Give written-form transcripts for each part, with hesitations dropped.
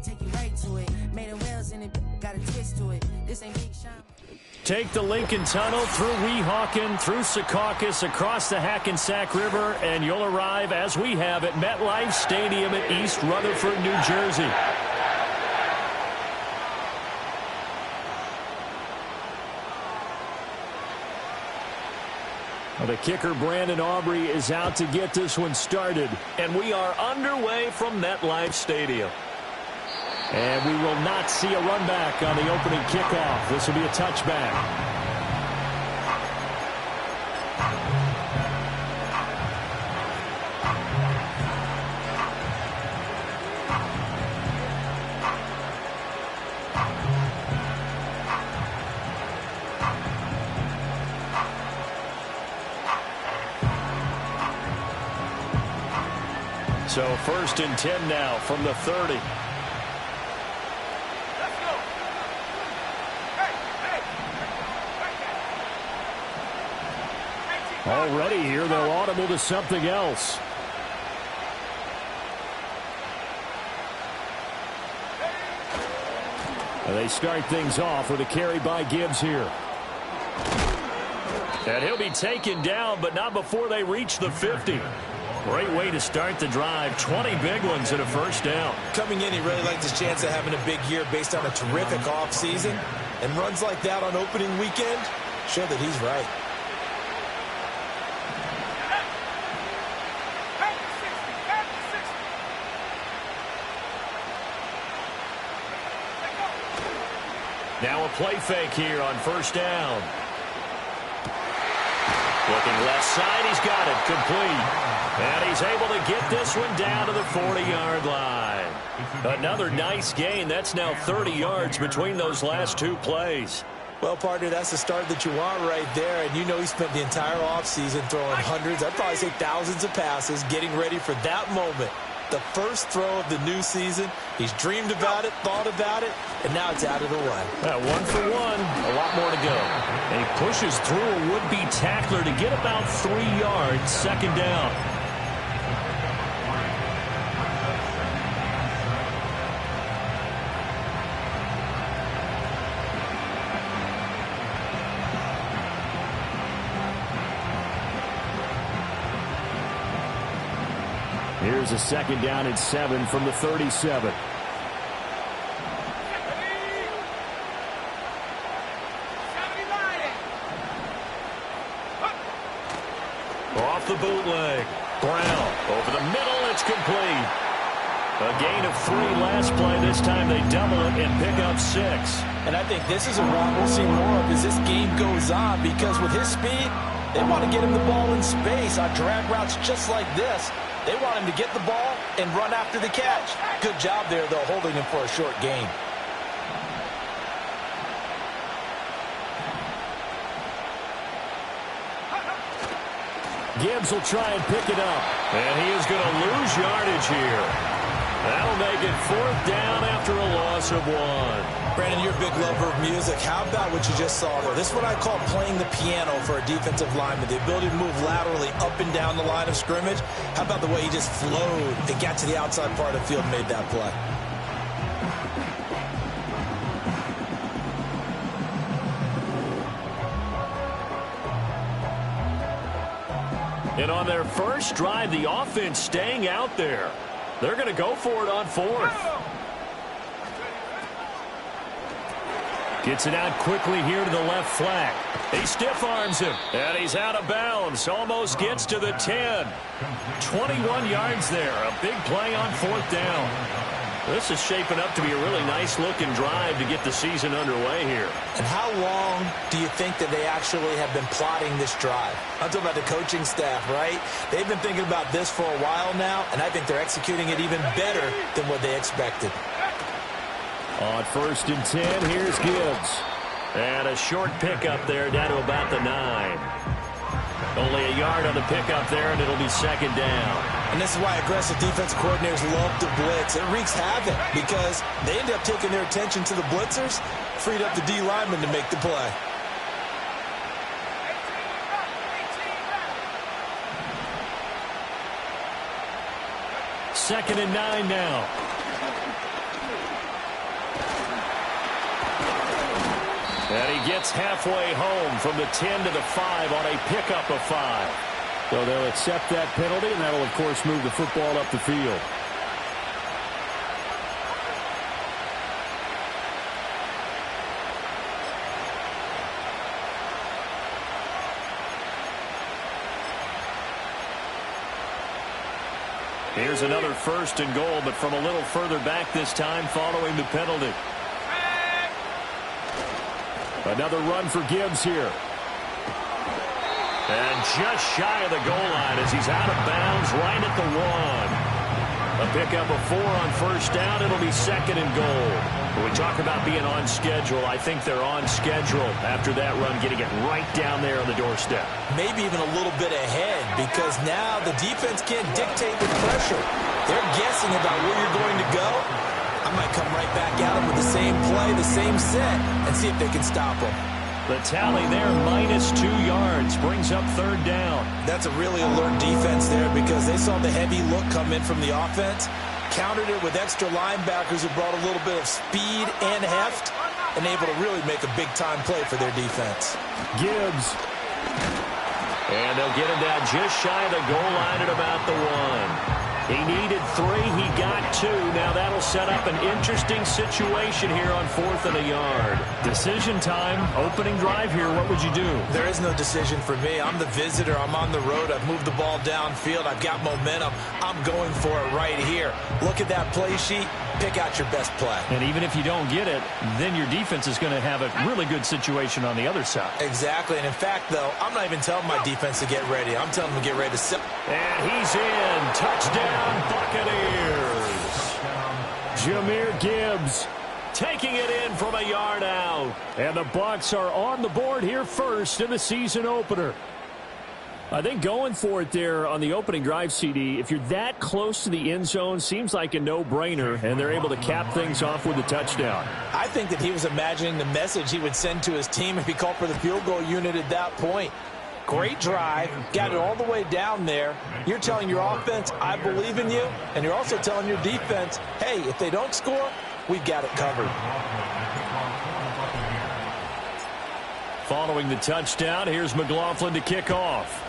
take you right to it. Made a wheels in it, got a twist to it. This ain't Big Sean. Take the Lincoln Tunnel through Weehawken, through Secaucus, across the Hackensack River, and you'll arrive, as we have, at MetLife Stadium at East Rutherford, New Jersey. Well, the kicker, Brandon Aubrey, is out to get this one started, and we are underway from MetLife Stadium. And we will not see a run back on the opening kickoff. This will be a touchback. So 1st and 10 now from the 30. Already here, they'll audible to something else. And they start things off with a carry by Gibbs here. And he'll be taken down, but not before they reach the 50. Great way to start the drive. 20 big ones and a first down. Coming in, he really liked his chance of having a big year based on a terrific offseason. And runs like that on opening weekend show that he's right. Now a play fake here on first down. Looking left side, he's got it, complete. And he's able to get this one down to the 40-yard line. Another nice gain. That's now 30 yards between those last two plays. Well, partner, that's the start that you want right there. And you know he spent the entire offseason throwing hundreds, I'd probably say thousands of passes, getting ready for that moment. The first throw of the new season. He's dreamed about it, thought about it, and now it's out of the way. 1 for 1. A lot more to go. And he pushes through a would-be tackler to get about 3 yards. Second down. Here's a second down and 7 from the 37. Off the bootleg. Brown over the middle. It's complete. A gain of 3 last play. This time they double it and pick up 6. And I think this is a one we'll see more of as this game goes on, because with his speed, they want to get him the ball in space on drag routes just like this. They want him to get the ball and run after the catch. Good job there, though, holding him for a short gain. Gibbs will try and pick it up. And he is going to lose yardage here. That'll make it 4th down after a loss of 1. Brandon, you're a big lover of music. How about what you just saw there? This is what I call playing the piano for a defensive lineman. The ability to move laterally up and down the line of scrimmage. How about the way he just flowed and got to the outside part of the field and made that play? And on their first drive, the offense staying out there. They're going to go for it on 4th. Gets it out quickly here to the left flank. He stiff arms him, and he's out of bounds. Almost gets to the 10. 21 yards there. A big play on 4th down. This is shaping up to be a really nice-looking drive to get the season underway here. And how long do you think that they actually have been plotting this drive? I'm talking about the coaching staff, right? They've been thinking about this for a while now, and I think they're executing it even better than what they expected. On 1st and 10, here's Gibbs. And a short pickup there down to about the 9. Only a yard on the pickup there, and it'll be 2nd down. And this is why aggressive defense coordinators love to blitz. It wreaks havoc because they end up taking their attention to the blitzers, freed up the D lineman to make the play. Second and 9 now. And he gets halfway home from the 10 to the 5 on a pickup of 5. So they'll accept that penalty, and that'll, of course, move the football up the field. Here's another 1st and goal, but from a little further back this time following the penalty. Another run for Gibbs here. And just shy of the goal line as he's out of bounds right at the 1. A pickup of 4 on 1st down. It'll be 2nd and goal. When we talk about being on schedule, I think they're on schedule after that run, getting it right down there on the doorstep. Maybe even a little bit ahead, because now the defense can't dictate with pressure. They're guessing about where you're going to go. I might come right back at them with the same play, the same set, and see if they can stop them. The tally there, -2 yards, brings up 3rd down. That's a really alert defense there, because they saw the heavy look come in from the offense, countered it with extra linebackers who brought a little bit of speed and heft, and able to really make a big-time play for their defense. Gibbs. And they'll get him down just shy of the goal line at about the 1. He needed 3. He got 2. Now that'll set up an interesting situation here on 4th and a yard. Decision time. Opening drive here. What would you do? There is no decision for me. I'm the visitor. I'm on the road. I've moved the ball downfield. I've got momentum. I'm going for it right here. Look at that play sheet. Pick out your best play. And even if you don't get it, then your defense is going to have a really good situation on the other side. Exactly. And in fact, though, I'm not even telling my defense to get ready. I'm telling them to get ready to sit. And he's in. Touchdown, Buccaneers. Jahmyr Gibbs taking it in from a yard out. And the Bucs are on the board here first in the season opener. I think going for it there on the opening drive, CD, if you're that close to the end zone, seems like a no-brainer, and they're able to cap things off with a touchdown. I think that he was imagining the message he would send to his team if he called for the field goal unit at that point. Great drive, got it all the way down there. You're telling your offense, I believe in you, and you're also telling your defense, hey, if they don't score, we've got it covered. Following the touchdown, here's McLaughlin to kick off.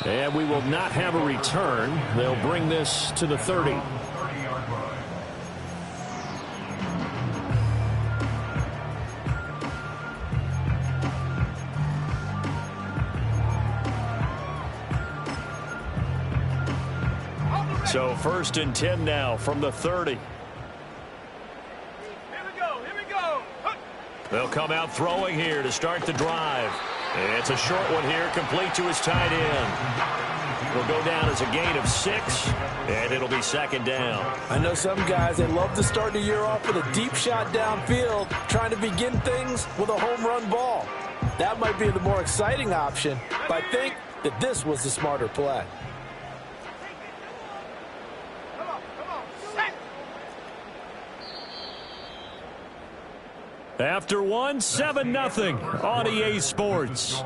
And we will not have a return. They'll bring this to the 30. So 1st and 10 now from the 30. Here we go. They'll come out throwing here to start the drive. It's a short one here, complete to his tight end. Will go down as a gain of 6, and it'll be 2nd down. I know some guys, they love to start the year off with a deep shot downfield, trying to begin things with a home run ball. That might be the more exciting option, but I think that this was the smarter play. After 1, 7-0 on EA Sports.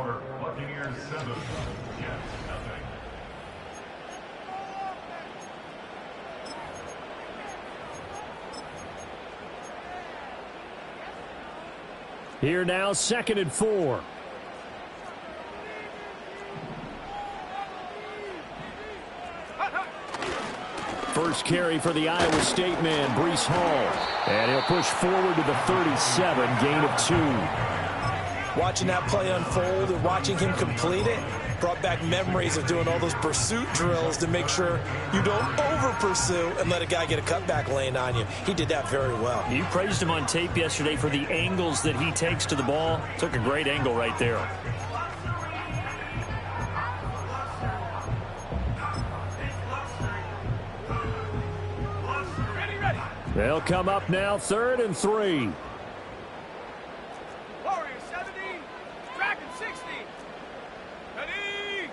Here now, 2nd and 4. First carry for the Iowa State man, Breece Hall. And he'll push forward to the 37, gain of 2. Watching that play unfold and watching him complete it brought back memories of doing all those pursuit drills to make sure you don't over-pursue and let a guy get a cutback lane on you. He did that very well. You praised him on tape yesterday for the angles that he takes to the ball. Took a great angle right there. They'll come up now, 3rd and 3. Warrior 70, Dragon 60. Ready?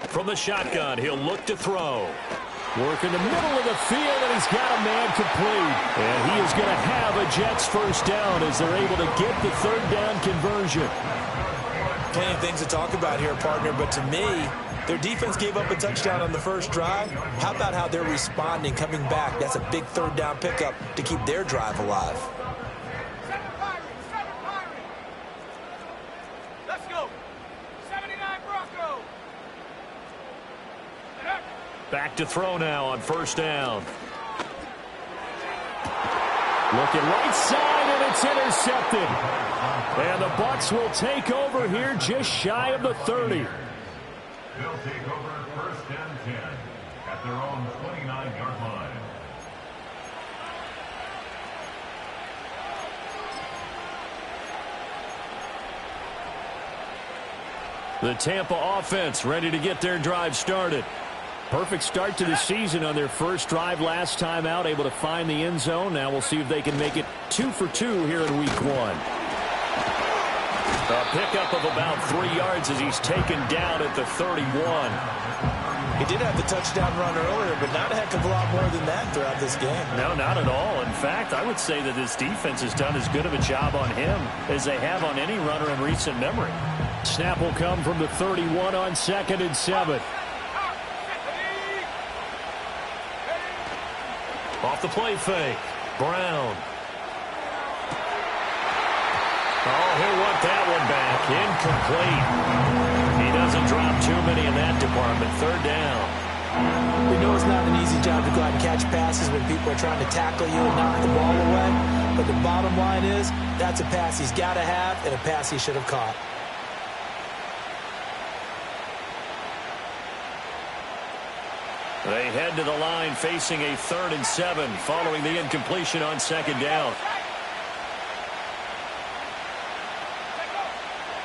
From the shotgun, he'll look to throw. Work in the middle of the field, and he's got a man complete. And he is going to have a Jets 1st down as they're able to get the 3rd down conversion. Plenty of things to talk about here, partner, but to me, Their defense gave up a touchdown on the first drive. How about how they're responding, coming back? That's a big third down pickup to keep their drive alive. Seven Pirates. Let's go. 79 Bronco. Back to throw now on first down. Looking right side, and it's intercepted. And the Bucs will take over here just shy of the 30. They'll take over first and 10 at their own 29-yard line. The Tampa offense ready to get their drive started. Perfect start to the season on their first drive last time out, able to find the end zone. Now we'll see if they can make it 2 for 2 here in week 1. A pickup of about 3 yards as he's taken down at the 31. He did have the touchdown run earlier, but not a heck of a lot more than that throughout this game. No, not at all. In fact, I would say that this defense has done as good of a job on him as they have on any runner in recent memory. Snap will come from the 31 on 2nd and 7. Off the play fake. Brown. Oh, he'll want that one back. Incomplete. He doesn't drop too many in that department. Third down. We know it's not an easy job to go out and catch passes when people are trying to tackle you and knock the ball away. But the bottom line is, that's a pass he's got to have and a pass he should have caught. They head to the line facing a 3rd and 7 following the incompletion on 2nd down.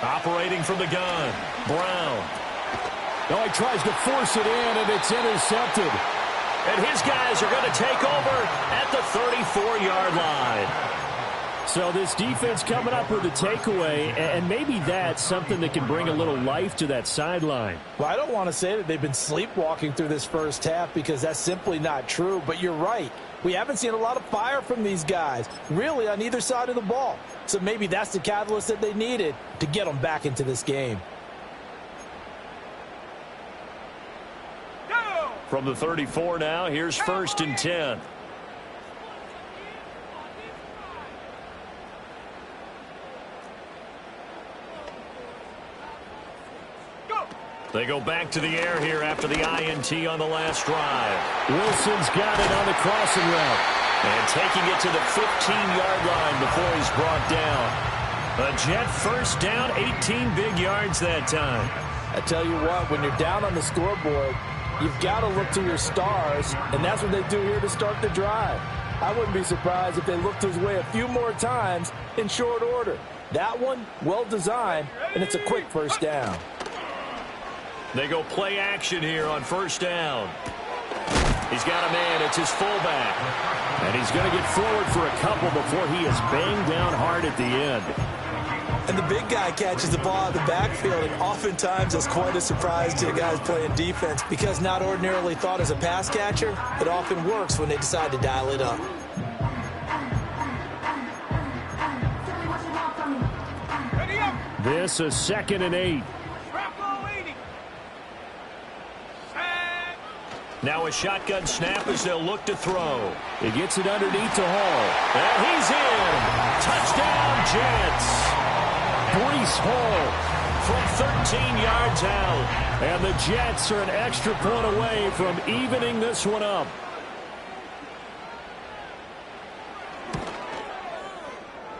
Operating from the gun, Brown. No, he tries to force it in, and it's intercepted. And his guys are going to take over at the 34-yard line. So this defense coming up with a takeaway, and maybe that's something that can bring a little life to that sideline. Well, I don't want to say that they've been sleepwalking through this first half because that's simply not true, but you're right. We haven't seen a lot of fire from these guys, really, on either side of the ball. So maybe that's the catalyst that they needed to get them back into this game. From the 34 now, here's 1st and 10. They go back to the air here after the INT on the last drive. Wilson's got it on the crossing route. And taking it to the 15-yard line before he's brought down. A Jet first down, 18 big yards that time. I tell you what, when you're down on the scoreboard, you've got to look to your stars, and that's what they do here to start the drive. I wouldn't be surprised if they looked his way a few more times in short order. That one, well designed, and it's a quick first down. They go play action here on first down. He's got a man. It's his fullback. And he's going to get forward for a couple before he is banged down hard at the end. And the big guy catches the ball out of the backfield, and oftentimes that's quite a surprise to the guys playing defense because not ordinarily thought as a pass catcher, it often works when they decide to dial it up. This is 2nd and 8. Now a shotgun snap as they'll look to throw. He gets it underneath to Hall. And he's in. Touchdown, Jets. Breece Hall from 13 yards out. And the Jets are an extra point away from evening this one up.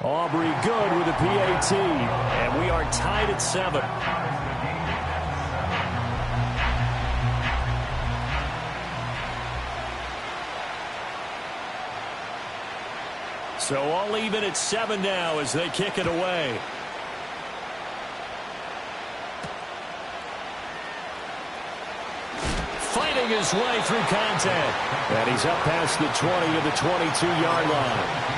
Aubrey good with the PAT. And we are tied at 7. So all even at 7 now as they kick it away. Fighting his way through contact. And he's up past the 20 of the 22-yard line.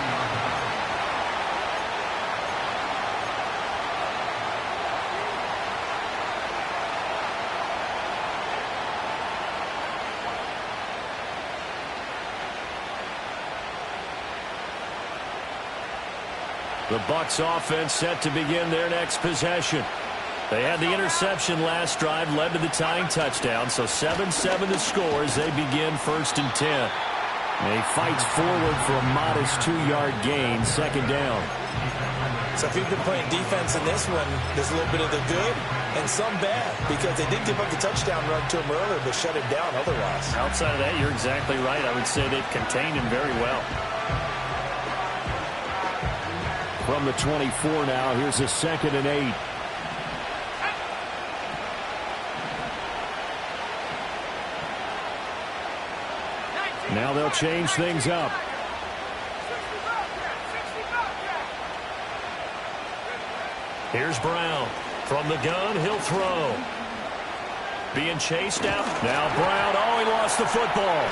The Bucs offense set to begin their next possession. They had the interception last drive, led to the tying touchdown, so 7-7 the score as they begin 1st and 10. And he fights forward for a modest 2-yard gain, 2nd down. So if you've been playing defense in this one, there's a little bit of the good and some bad, because they did give up the touchdown run to him earlier, but shut him down otherwise. Outside of that, you're exactly right. I would say they've contained him very well. From the 24 now, here's a 2nd and 8. Now they'll change things up. Here's Brown. From the gun, he'll throw. Being chased out. Now Brown, oh, he lost the football.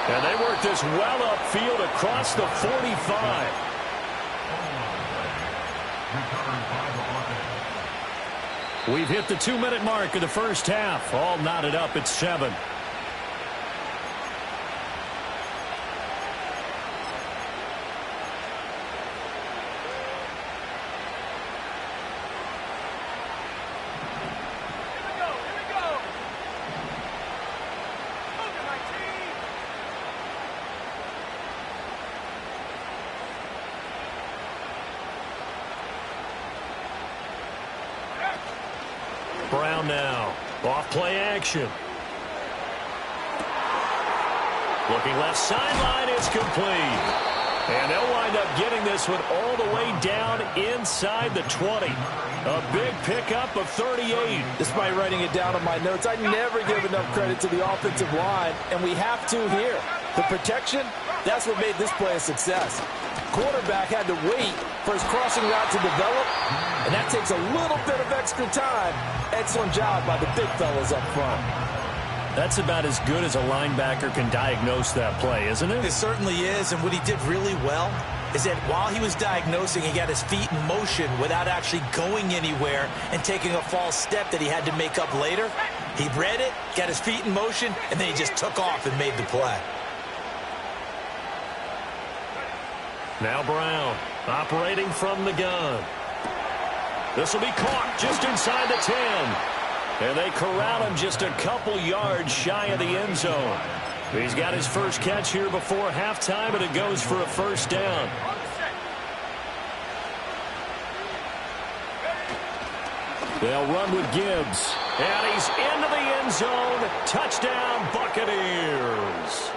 And they work this well upfield across the 45. We've hit the 2-minute mark of the first half. All knotted up at 7. Brown now. Off play action. Looking left sideline. It's complete. And they'll wind up getting this one all the way down inside the 20. A big pickup of 38. Despite writing it down on my notes, I never give enough credit to the offensive line, and we have to here. The protection, that's what made this play a success. Quarterback had to wait for his crossing route to develop, and that takes a little bit of extra time. Excellent job by the big fellas up front. That's about as good as a linebacker can diagnose that play, isn't it? It certainly is, and what he did really well is that while he was diagnosing, he got his feet in motion without actually going anywhere and taking a false step that he had to make up later. He read it, got his feet in motion, and then he just took off and made the play. Now Brown operating from the gun. This will be caught just inside the 10. And they corral him just a couple yards shy of the end zone. He's got his first catch here before halftime, and it goes for a 1st down. They'll run with Gibbs. And he's into the end zone. Touchdown, Buccaneers.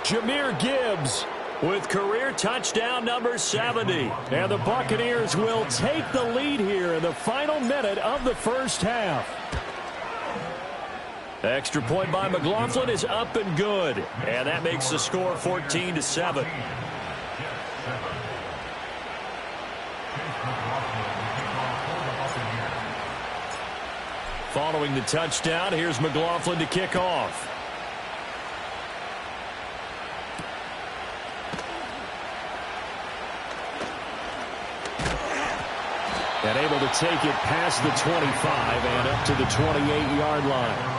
Jahmyr Gibbs with career touchdown number 70. And the Buccaneers will take the lead here in the final minute of the first half. Extra point by McLaughlin is up and good. And that makes the score 14-7. Following the touchdown, here's McLaughlin to kick off. And able to take it past the 25 and up to the 28-yard line.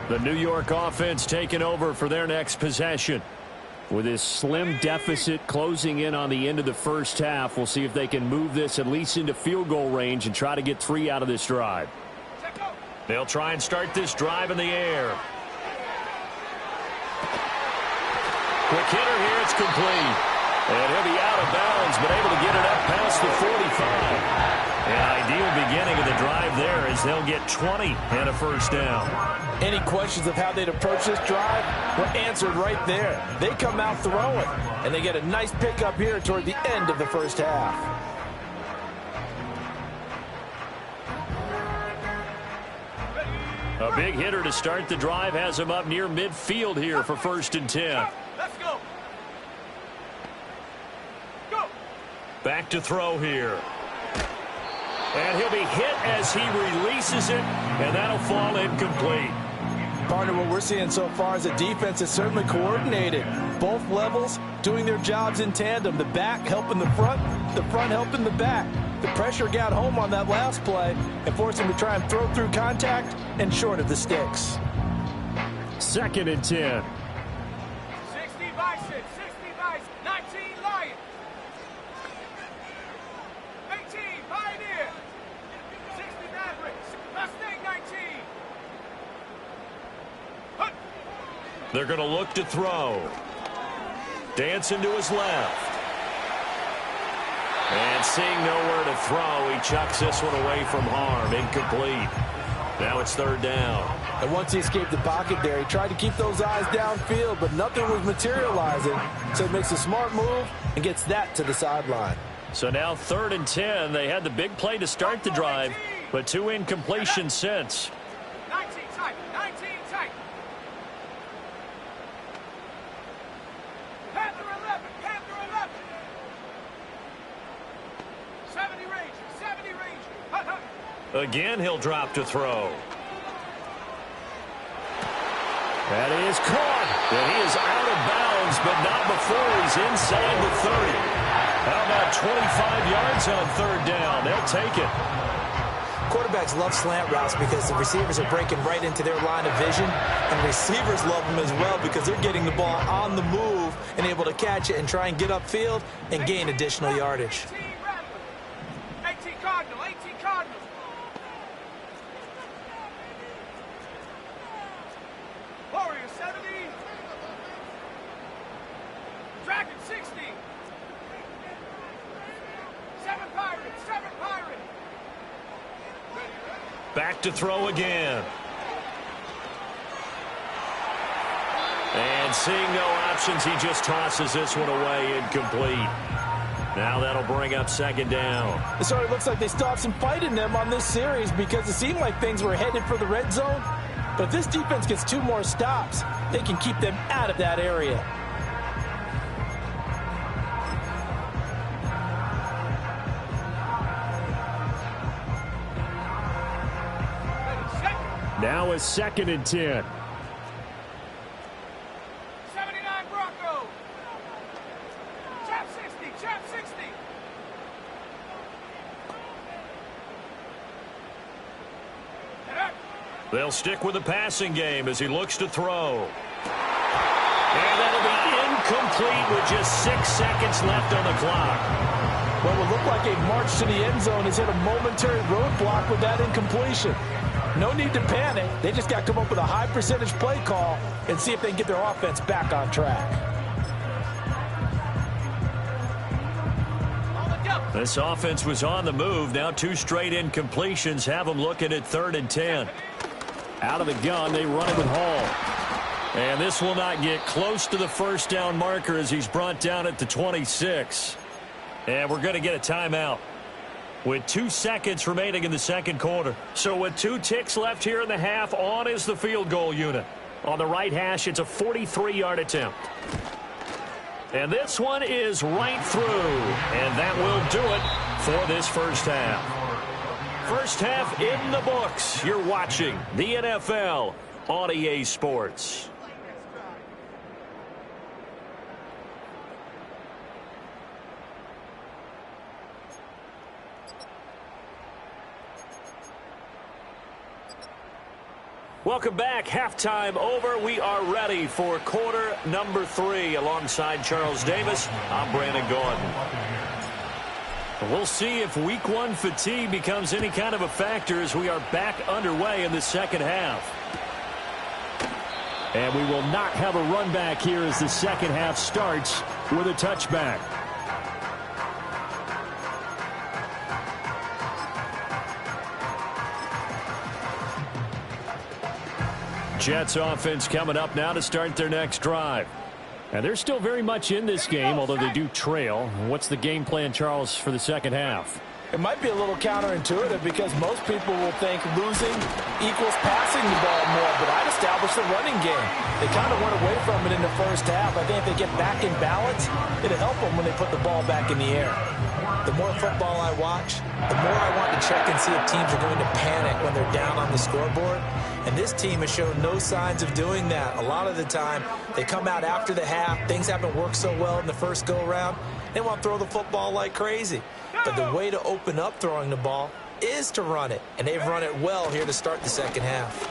The New York offense taking over for their next possession. With this slim deficit closing in on the end of the first half, we'll see if they can move this at least into field goal range and try to get 3 out of this drive. They'll try and start this drive in the air. Quick hitter here, it's complete. And he'll be out of bounds, but able to get it up past the 45. An ideal beginning of the drive there as they'll get 20 and a 1st down. Any questions of how they'd approach this drive were answered right there. They come out throwing, and they get a nice pickup here toward the end of the first half. A big hitter to start the drive has him up near midfield here for 1st and 10. Let's go. Go. Back to throw here. And he'll be hit as he releases it, and that'll fall incomplete. Partner, what we're seeing so far is the defense is certainly coordinated. Both levels doing their jobs in tandem. The back helping the front helping the back. The pressure got home on that last play and forced him to try and throw through contact and short of the sticks. 2nd and 10. 60 Bison, 60 Bison, 19 Lions. 18 Pioneer. 60 Mavericks, Mustang 19. Hunt. They're going to look to throw. Dancing to his left. And seeing nowhere to throw, he chucks this one away from harm. Incomplete. Now it's 3rd down. And once he escaped the pocket there, he tried to keep those eyes downfield, but nothing was materializing. So he makes a smart move and gets that to the sideline. So now 3rd and 10. They had the big play to start the drive, but 2 incompletions since. 19 tight, 19 tight. Panther 11, Panther 11. 70 Ranger, 70 Ranger. Hunt, hunt. Again, he'll drop to throw. That is caught. And he is out of bounds, but not before he's inside the 30. How about 25 yards on 3rd down? They'll take it. Quarterbacks love slant routes because the receivers are breaking right into their line of vision, and receivers love them as well because they're getting the ball on the move and able to catch it and try and get upfield and gain additional yardage. 18 Rattler. 18 Cardinal, 18 Cardinal. Warrior 70. Dragon 60. 7 Pirates, 7 Pirates. Back to throw again. And seeing no options, he just tosses this one away, incomplete. Now that'll bring up 2nd down. It sort of looks like they still have some fight in them on this series because it seemed like things were headed for the red zone. But if this defense gets 2 more stops, they can keep them out of that area. Now is 2nd and 10. 79 Bronco. Chap 60, Chap 60. They'll stick with the passing game as he looks to throw. And that'll be incomplete with just 6 seconds left on the clock. What will look like a march to the end zone has hit a momentary roadblock with that incompletion. No need to panic. They just got to come up with a high percentage play call and see if they can get their offense back on track. This offense was on the move. Now 2 straight incompletions have them looking at 3rd and 10. Out of the gun, they run it with Hall. And this will not get close to the 1st down marker as he's brought down at the 26. And we're going to get a timeout with 2 seconds remaining in the 2nd quarter. So with 2 ticks left here in the half, on is the field goal unit. On the right hash, it's a 43-yard attempt. And this one is right through. And that will do it for this 1st half. 1st half in the books. You're watching the NFL on EA Sports. Welcome back. Halftime over. We are ready for quarter number 3. Alongside Charles Davis, I'm Brandon Gordon. We'll see if week 1 fatigue becomes any kind of a factor as we are back underway in the 2nd half. And we will not have a run back here as the 2nd half starts with a touchback. Jets offense coming up now to start their next drive. And they're still very much in this game, although they do trail. What's the game plan, Charles, for the 2nd half? It might be a little counterintuitive because most people will think losing equals passing the ball more, but I'd establish the running game. They kind of went away from it in the 1st half. I think if they get back in balance, it'll help them when they put the ball back in the air. The more football I watch, the more I want to check and see if teams are going to panic when they're down on the scoreboard. And this team has shown no signs of doing that. A lot of the time, they come out after the half. Things haven't worked so well in the first go-around. They want to throw the football like crazy. But the way to open up throwing the ball is to run it. And they've run it well here to start the second half.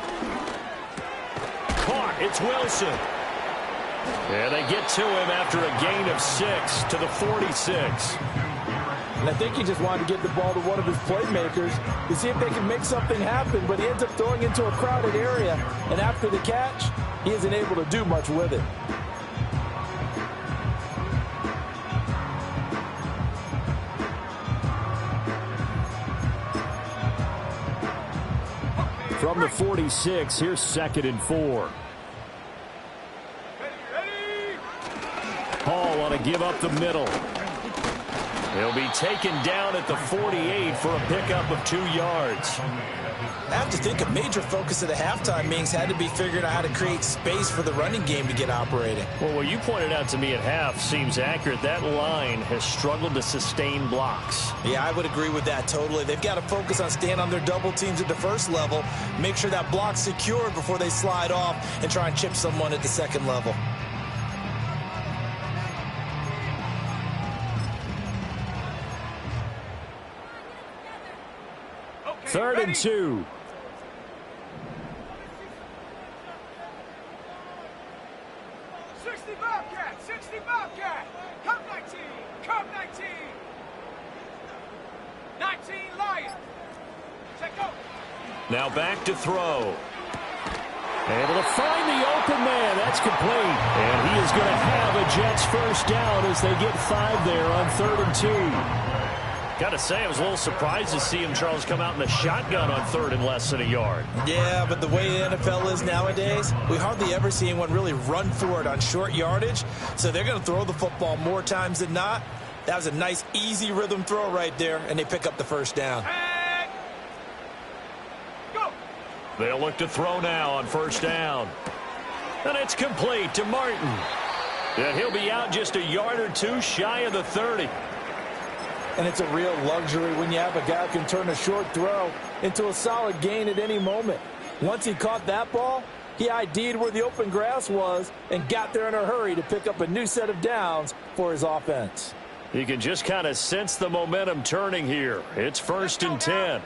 Caught. It's Wilson. Yeah, they get to him after a gain of 6 to the 46. And I think he just wanted to get the ball to one of his playmakers to see if they can make something happen, but he ends up throwing into a crowded area, and after the catch, he isn't able to do much with it. From the 46, here's 2nd and 4. Hall on to give up the middle. He'll be taken down at the 48 for a pickup of 2 yards. I have to think a major focus of the halftime meetings had to be figuring out how to create space for the running game to get operating. Well, what you pointed out to me at half seems accurate. That line has struggled to sustain blocks. Yeah, I would agree with that totally. They've got to focus on staying on their double teams at the first level, make sure that block's secured before they slide off and try and chip someone at the second level. Third and 2. Come 19. Come 19. 19 Lions. Check go. Now back to throw. Able to find the open man. That's complete. And he is going to have a Jets first down as they get 5 there on 3rd and 2. Got to say, I was a little surprised to see him, Charles, come out in the shotgun on 3rd and less than a yard. Yeah, but the way the NFL is nowadays, we hardly ever see anyone really run for it on short yardage. So they're going to throw the football more times than not. That was a nice, easy rhythm throw right there, and they pick up the first down. And go. They'll look to throw now on 1st down. And it's complete to Martin. And he'll be out just a yard or 2 shy of the 30. And it's a real luxury when you have a guy who can turn a short throw into a solid gain at any moment. Once he caught that ball, he ID'd where the open grass was and got there in a hurry to pick up a new set of downs for his offense. You can just kind of sense the momentum turning here. It's 1st and 10.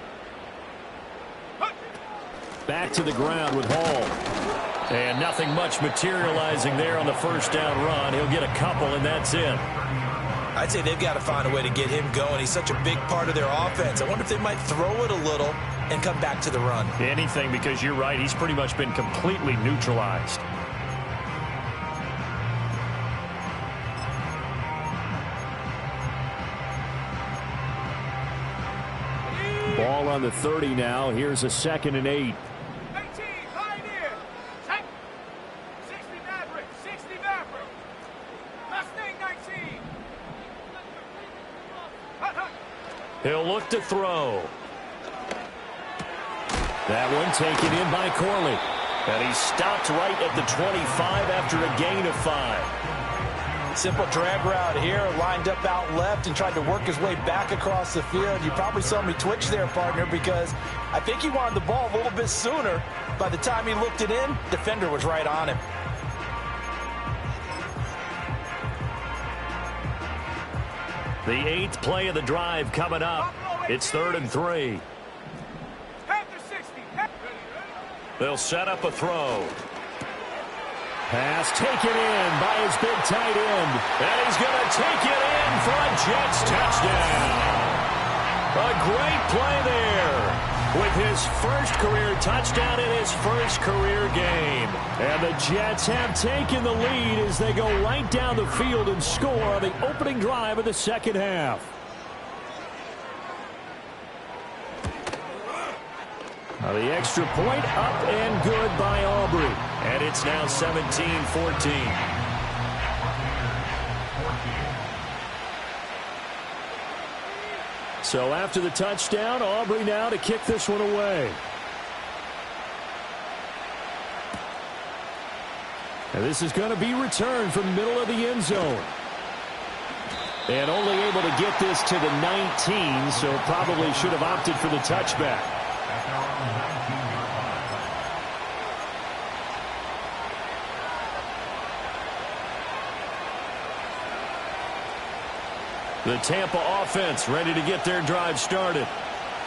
Back to the ground with Hall. And nothing much materializing there on the 1st down run. He'll get a couple, and that's it. I'd say they've got to find a way to get him going. He's such a big part of their offense. I wonder if they might throw it a little and come back to the run. Anything, because you're right. He's pretty much been completely neutralized. Ball on the 30 now. Here's a 2nd and 8. 18 Pioneer. Check. 60 Maverick. 60 Maverick. Mustang 19. He'll look to throw. That one taken in by Corley. And he's stopped right at the 25 after a gain of 5. Simple drag route here, lined up out left and tried to work his way back across the field. You probably saw me twitch there, partner, because I think he wanted the ball a little bit sooner. By the time he looked it in, defender was right on him. The 8th play of the drive coming up. It's 3rd and 3. They'll set up a throw. Pass taken in by his big tight end. And he's going to take it in for a Jets touchdown. A great play there. With his first career touchdown in his first career game. And the Jets have taken the lead as they go right down the field and score on the opening drive of the second half. Now the extra point up and good by Aubrey. And it's now 17-14. So after the touchdown, Aubrey now to kick this one away. And this is going to be returned from the middle of the end zone. And only able to get this to the 19, so probably should have opted for the touchback. The Tampa offense ready to get their drive started.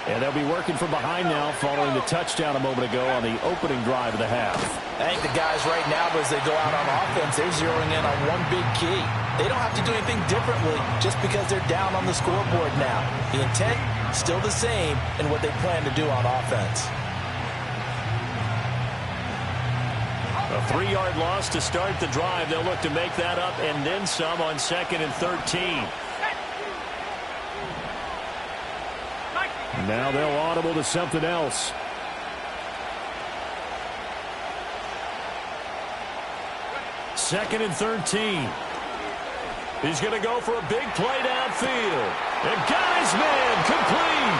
And they'll be working from behind now following the touchdown a moment ago on the opening drive of the half. I think the guys right now, as they go out on offense, they're zeroing in on one big key. They don't have to do anything differently just because they're down on the scoreboard now. The intent, still the same in what they plan to do on offense. A 3-yard loss to start the drive. They'll look to make that up and then some on 2nd and 13. Now they'll audible to something else. Second and 13. He's going to go for a big play downfield. And got his man complete.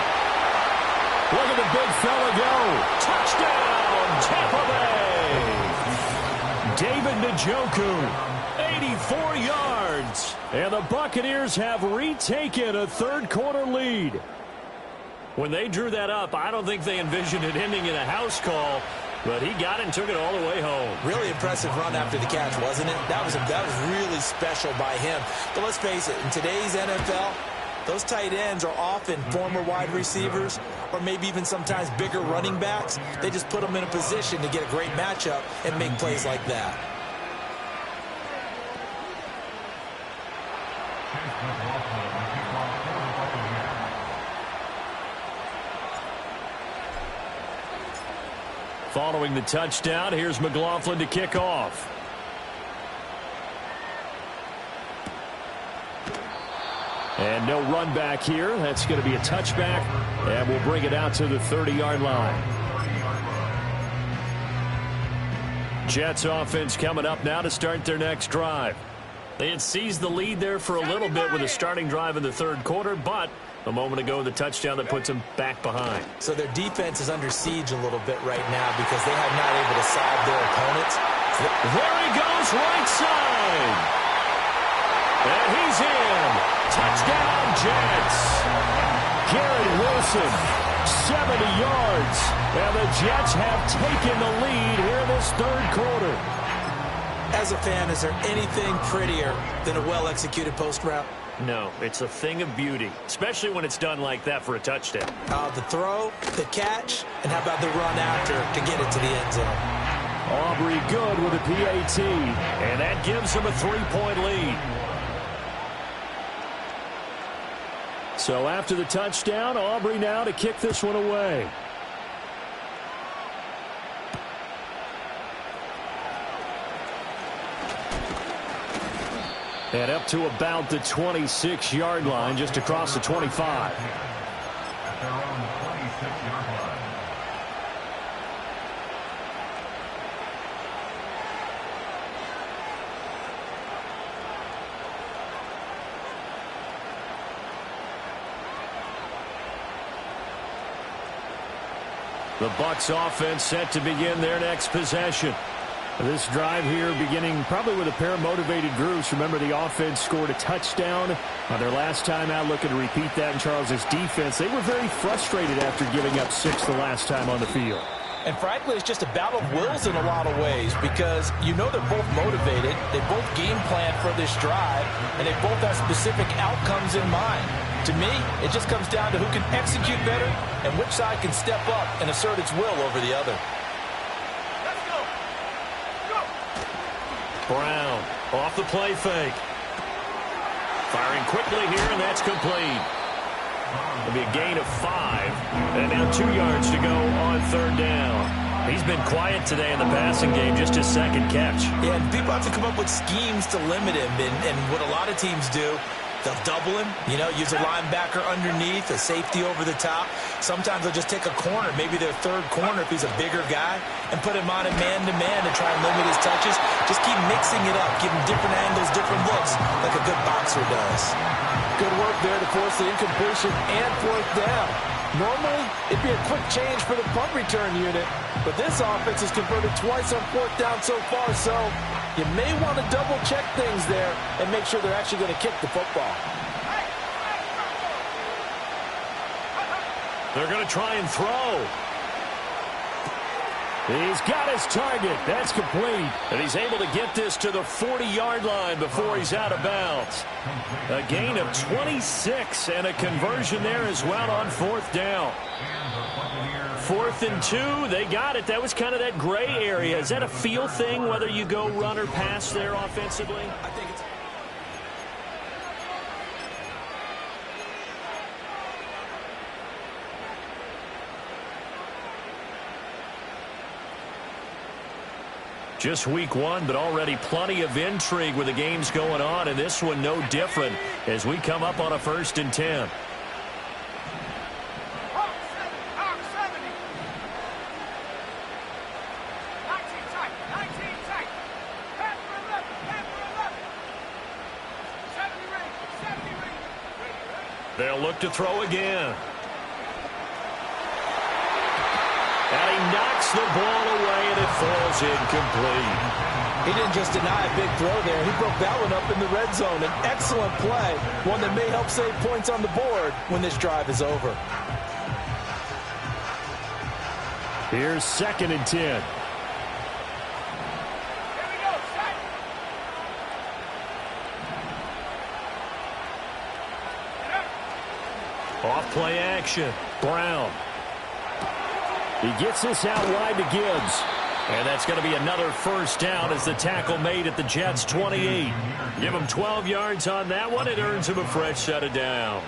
Look at the big fella go. Touchdown, Tampa Bay. David Njoku, 84 yards. And the Buccaneers have retaken a third-quarter lead. When they drew that up, I don't think they envisioned it ending in a house call, but he got it and took it all the way home. Really impressive run after the catch, wasn't it? That was really special by him. But let's face it, in today's NFL, those tight ends are often former wide receivers or maybe even sometimes bigger running backs. They just put them in a position to get a great matchup and make plays like that. Following the touchdown, here's McLaughlin to kick off. And no run back here. That's going to be a touchback, and we'll bring it out to the 30-yard line. Jets offense coming up now to start their next drive. They had seized the lead there for a little bit with a starting drive in the third quarter, but a moment ago, the touchdown that puts them back behind. So their defense is under siege a little bit right now because they have not able to solve their opponents. There he goes, right side. And he's in. Touchdown, Jets. Garrett Wilson, 70 yards. And the Jets have taken the lead here in this third quarter. As a fan, is there anything prettier than a well-executed post route? No, it's a thing of beauty, especially when it's done like that for a touchdown. The throw, the catch, and how about the run after to get it to the end zone? Aubrey good with a PAT, and that gives him a 3-point lead. So after the touchdown, Aubrey now to kick this one away. And up to about the 26-yard line, just across the 25. At their own 26-yard line. The Bucs offense set to begin their next possession. This drive here beginning probably with a pair of motivated groups. Remember, the offense scored a touchdown on their last time out, looking to repeat that in Charles's defense. They were very frustrated after giving up 6 the last time on the field. And frankly, it's just a battle of wills in a lot of ways because you know they're both motivated. They both game plan for this drive, and they both have specific outcomes in mind. To me, it just comes down to who can execute better and which side can step up and assert its will over the other. Brown off the play fake. Firing quickly here, and that's complete. It'll be a gain of 5. And now 2 yards to go on third down. He's been quiet today in the passing game, just his second catch. Yeah, and people have to come up with schemes to limit him. And what a lot of teams do, they'll double him, use a linebacker underneath, a safety over the top. Sometimes they'll just take a corner, maybe their third corner if he's a bigger guy, and put him on a man-to-man to try and limit his touches. Just keep mixing it up, give him different angles, different looks, like a good boxer does. Good work there to force the incompletion and fourth down. Normally, it'd be a quick change for the punt return unit, but this offense has converted twice on fourth down so far, so you may want to double-check things there and make sure they're actually going to kick the football. They're going to try and throw. He's got his target. That's complete. And he's able to get this to the 40-yard line before he's out of bounds. A gain of 26 and a conversion there as well on 4th down. 4th and 2, they got it. That was kind of that gray area. Is that a feel thing, whether you go run or pass there offensively? I think it's... Just week 1, but already plenty of intrigue with the games going on, and this one no different as we come up on a 1st and 10. They'll look to throw again. And he knocks the ball away, and it falls incomplete. He didn't just deny a big throw there. He broke that one up in the red zone. An excellent play, one that may help save points on the board when this drive is over. Here's 2nd and 10. Off play action. Brown. He gets this out wide to Gibbs. And that's going to be another 1st down as the tackle made at the Jets' 28. Give him 12 yards on that one. It earns him a fresh set of downs.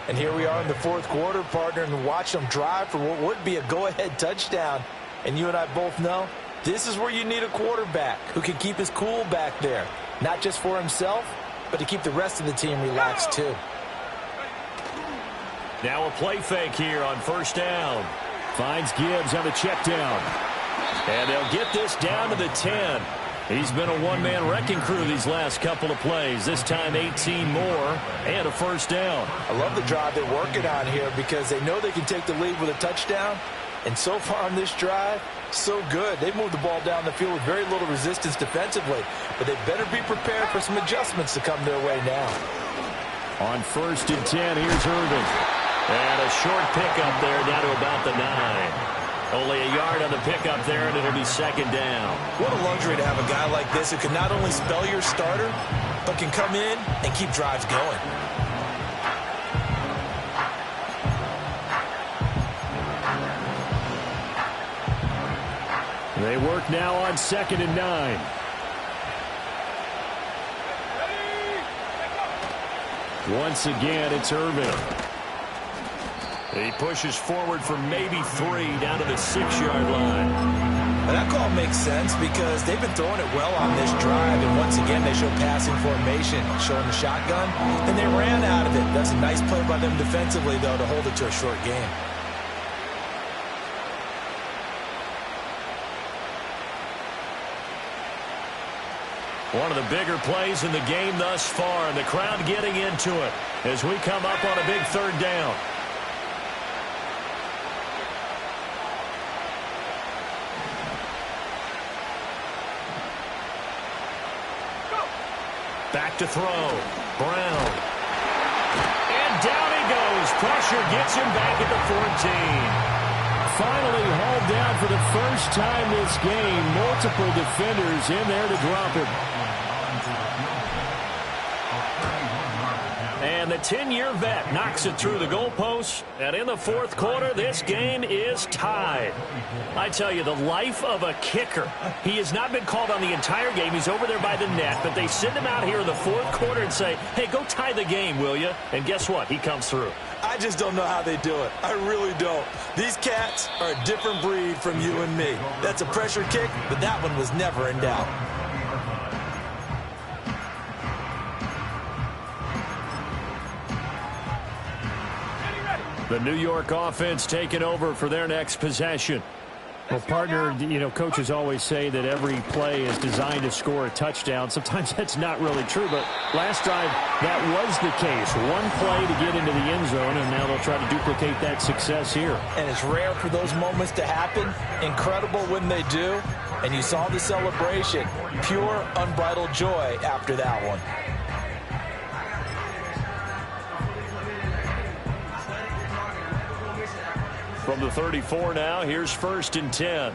And here we are in the 4th quarter, partner, and watch them drive for what would be a go-ahead touchdown. And you and I both know this is where you need a quarterback who can keep his cool back there. Not just for himself, but to keep the rest of the team relaxed too. Now a play fake here on 1st down. Finds Gibbs on the check down. And they'll get this down to the 10. He's been a one-man wrecking crew these last couple of plays. This time 18 more and a 1st down. I love the drive they're working on here because they know they can take the lead with a touchdown. And so far on this drive, so good. They moved the ball down the field with very little resistance defensively. But they better be prepared for some adjustments to come their way now. On 1st and 10, here's Irvin. And a short pickup there down to about the 9. Only a yard on the pickup there, and it'll be 2nd down. What a luxury to have a guy like this who can not only spell your starter, but can come in and keep drives going. They work now on 2nd and 9. Once again, it's Irvin. He pushes forward for maybe 3 down to the 6-yard line. And that call makes sense because they've been throwing it well on this drive. And once again, they show passing formation, showing the shotgun. And they ran out of it. That's a nice play by them defensively, though, to hold it to a short game. One of the bigger plays in the game thus far, and the crowd getting into it as we come up on a big 3rd down. Back to throw. Brown. And down he goes. Pressure gets him back at the 14. Finally hauled down for the first time this game. Multiple defenders in there to drop him. And the 10-year vet knocks it through the goalposts. And in the 4th quarter, this game is tied. I tell you, the life of a kicker. He has not been called on the entire game. He's over there by the net. But they send him out here in the 4th quarter and say, hey, go tie the game, will you? And guess what? He comes through. I just don't know how they do it. I really don't. These cats are a different breed from you and me. That's a pressure kick, but that one was never in doubt. The New York offense taking over for their next possession. Well, partner, you know, coaches always say that every play is designed to score a touchdown. Sometimes that's not really true, but last drive, that was the case. One play to get into the end zone, and now they'll try to duplicate that success here. And it's rare for those moments to happen. Incredible when they do. And you saw the celebration. Pure, unbridled joy after that one. From the 34 now, here's 1st and 10.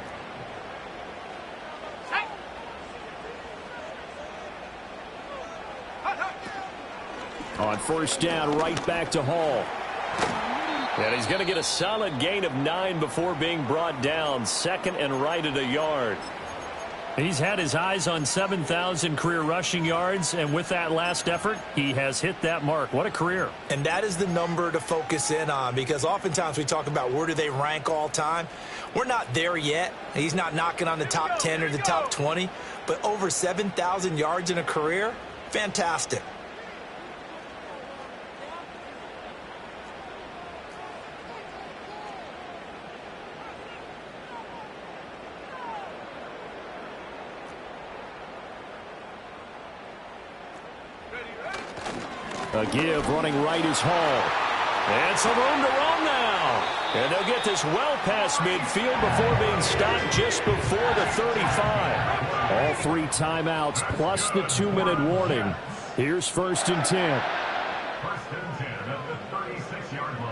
On first down, right back to Hall. And he's going to get a solid gain of 9 before being brought down. Second and right at a yard. He's had his eyes on 7,000 career rushing yards, and with that last effort, he has hit that mark. What a career. And that is the number to focus in on, because oftentimes we talk about where do they rank all time. We're not there yet. He's not knocking on the top 10 or the top 20, but over 7,000 yards in a career, fantastic. A give running right is Hall. And some room to roam now. And they'll get this well past midfield before being stopped just before the 35. All 3 timeouts plus the 2-minute warning. Here's first and 10. First and 10 at the 36-yard line.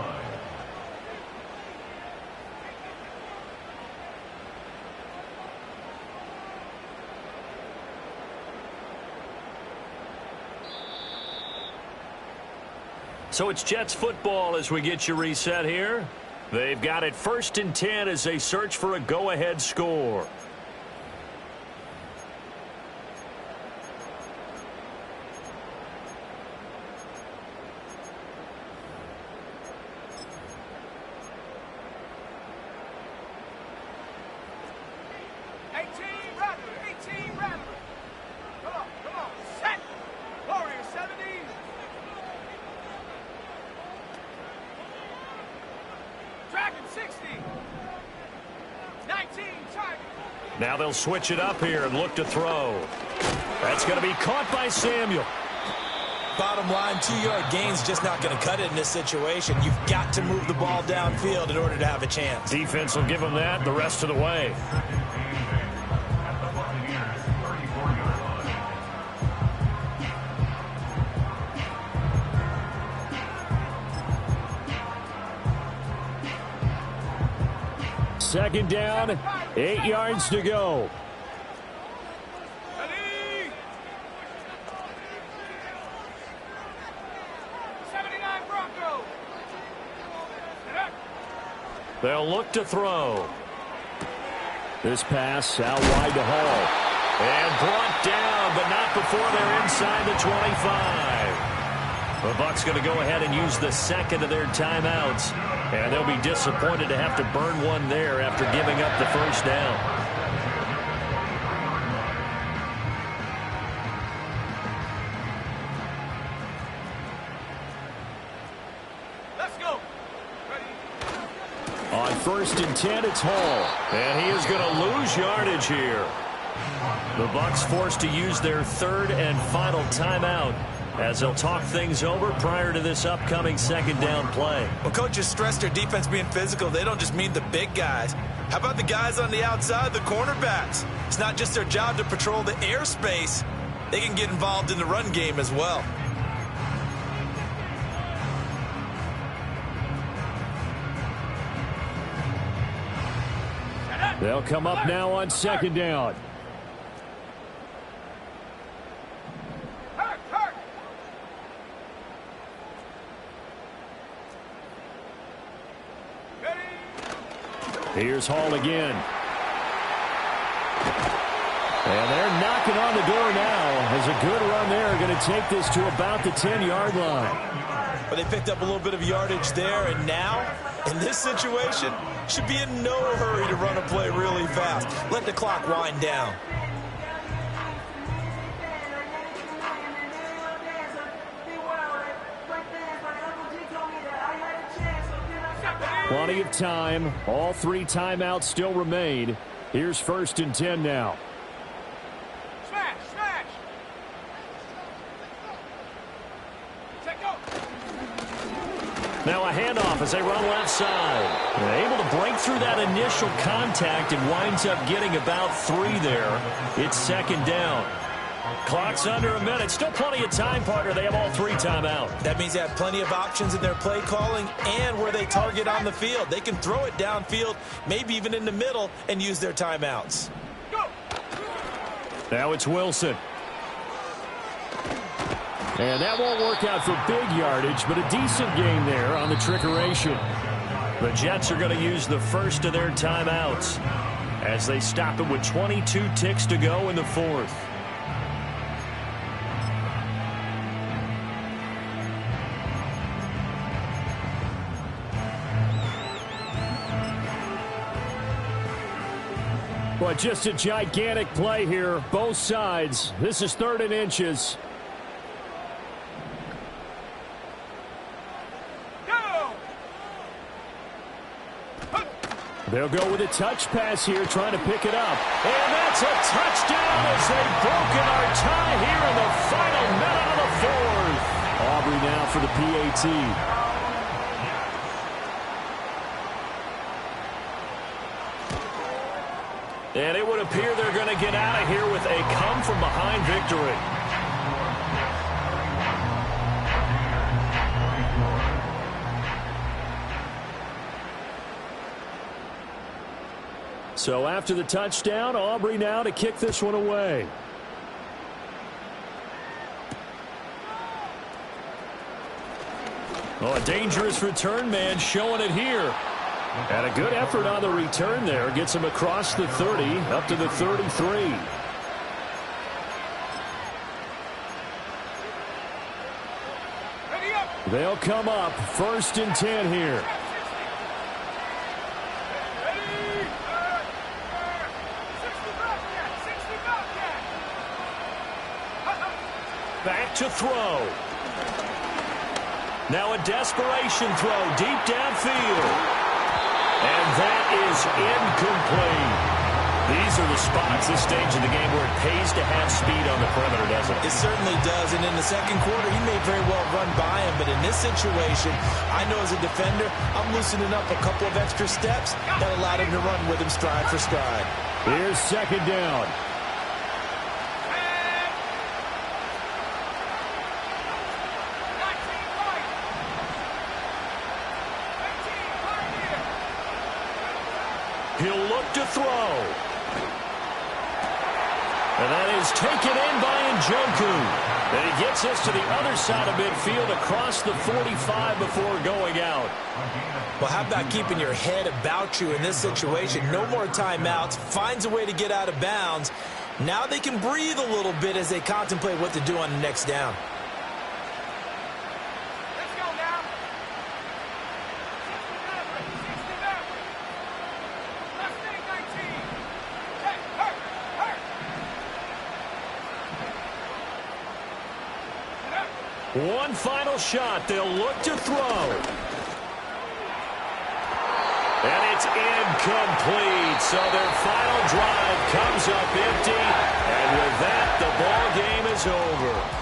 So it's Jets football as we get you reset here. They've got it first and 10 as they search for a go-ahead score. Now they'll switch it up here and look to throw. That's going to be caught by Samuel. Bottom line, 2-yard gain's just not going to cut it in this situation. You've got to move the ball downfield in order to have a chance. Defense will give them that the rest of the way. Second down, 8 yards to go. Ready? 79 Broncos. They'll look to throw. This pass out wide to Hall. And brought down, but not before they're inside the 25. The Bucs going to go ahead and use the second of their timeouts. And they'll be disappointed to have to burn one there after giving up the first down. Let's go. Ready? On first and 10, it's Hall. And he is going to lose yardage here. The Bucs forced to use their third and final timeout as they'll talk things over prior to this upcoming second down play. Well, coaches stress their defense being physical. They don't just mean the big guys. How about the guys on the outside, the cornerbacks? It's not just their job to patrol the airspace. They can get involved in the run game as well. They'll come up now on second down. Here's Hall again. And they're knocking on the door now as a good run there. Going to take this to about the 10-yard line. But they picked up a little bit of yardage there, and now, in this situation, should be in no hurry to run a play really fast. Let the clock wind down. Plenty of time. All 3 timeouts still remain. Here's first and 10 now. Smash, smash. Check go. Now a handoff as they run left side. They're able to break through that initial contact and winds up getting about 3 there. It's second down. Clock's under a minute. Still plenty of time, partner. They have all 3 timeouts. That means they have plenty of options in their play calling and where they target on the field. They can throw it downfield, maybe even in the middle, and use their timeouts. Go. Now it's Wilson. And that won't work out for big yardage, but a decent gain there on the trickeration. The Jets are going to use the first of their timeouts as they stop it with 22 ticks to go in the fourth. Well, just a gigantic play here, both sides. This is 3rd and inches. They'll go with a touch pass here, trying to pick it up. And that's a touchdown as they've broken our tie here in the final minute of the fourth. Aubrey now for the PAT. And it would appear they're going to get out of here with a come-from-behind victory. So after the touchdown, Aubrey now to kick this one away. Oh, a dangerous return man showing it here. And a good effort on the return there. Gets him across the 30, up to the 33. They'll come up 1st and 10 here. Back to throw. Now a desperation throw deep downfield. And that is incomplete. These are the spots, this stage of the game, where it pays to have speed on the perimeter, doesn't it? It certainly does. And in the second quarter, he may very well run by him. But in this situation, I know as a defender, I'm loosening up a couple of extra steps that allowed him to run with him stride for stride. Here's 2nd down. He'll look to throw. And that is taken in by Ncaa. And he gets us to the other side of midfield across the 45 before going out. Well, how about keeping your head about you in this situation? No more timeouts. Finds a way to get out of bounds. Now they can breathe a little bit as they contemplate what to do on the next down. One final shot. They'll look to throw. And it's incomplete. So their final drive comes up empty. And with that, the ball game is over.